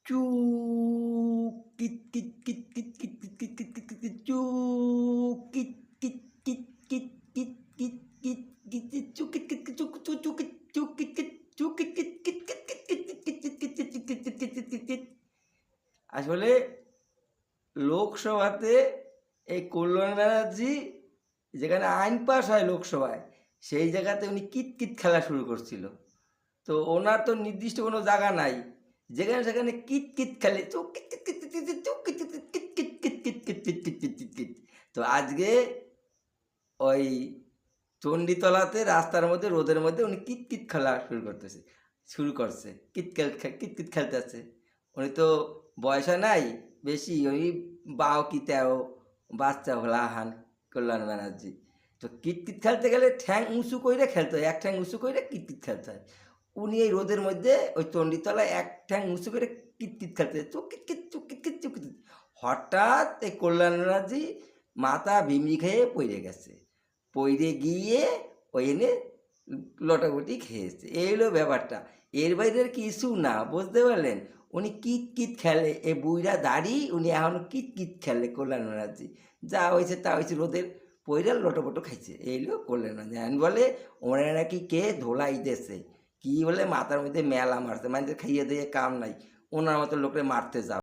চু কিট কিট কিট কিট কিট কিট কিট কিট কিট কিট কিট চু কিট কিট কিট কিট কিট কিট কিট কিট কিট চু কিট কিট কিট চু চু চু কিট চু কিট কিট চু কিট কিট কিট কিট কিট কিট কিট কিট কিট কিট কিট কিট কিট কিট কিট কিট। আসলে লোকসভাতে এই কল্যাণ ব্যানার্জি যেখানে আইন পাস হয় লোকসভায় সেই জায়গাতে উনি কিতকিত খেলা শুরু করছিল। তো ওনার তো নির্দিষ্ট কোনো জায়গা নাই, যেখানে সেখানে কিতকিত খেলে চুপ কিত কিত কিত কিত কিত চুপ কিত কিত কিত কিত কিত কিত কিত কিত কিত কিত কিত কিত। তো আজকে ওই চণ্ডীতলাতে রাস্তার মধ্যে রোদের মধ্যে উনি কিতকিত খেলা শুরু করছে কিতকিত খেলতে আছে। উনি তো বয়স নাই বেশি, ওই বাও কি তেও বাচ্চা হলা হান কল্যাণ ব্যানার্জি। তো কিতকিত খেলতে গেলে ঠ্যাং উঁচু করে খেলতে হয়, এক ঠ্যাং উঁচু করে কিতকিত খেলতে হয়। উনি এই রোদের মধ্যে ওই চণ্ডীতলায় এক ঠ্যাং উঁচু করে কিতকিত খেলতে হয়, চুক কিতকিত চুক কিতকিত চুক কিতকিত। হঠাৎ এই কল্যাণ ব্যানার্জি মাথা ভিমড়ি খেয়ে পড়ে গেছে, পড়ে গিয়ে ওইখানে লটাপটি খেয়েছে। এই হলো ব্যাপারটা, এর বাইরে আর কিছু না, বুঝতে পারলেন? উনি কিতকিত খেলে, এ বুইড়া দাড়ি উনি এখন কিতকিত খেলে কল্যাণ ব্যানার্জি। যা হয়েছে তা হয়েছে, রোদের পইরা লটোপটো খাইছে। এই হলো কল্যাণ ব্যানার্জি। এখন বলে ওরা নাকি কে ধোলাই দেছে, কি বলে মাথার মধ্যে মেলা মারছে, মানে খাইয়ে দিয়ে কাম নাই, ওনার মতো লোকরে মারতে যাও।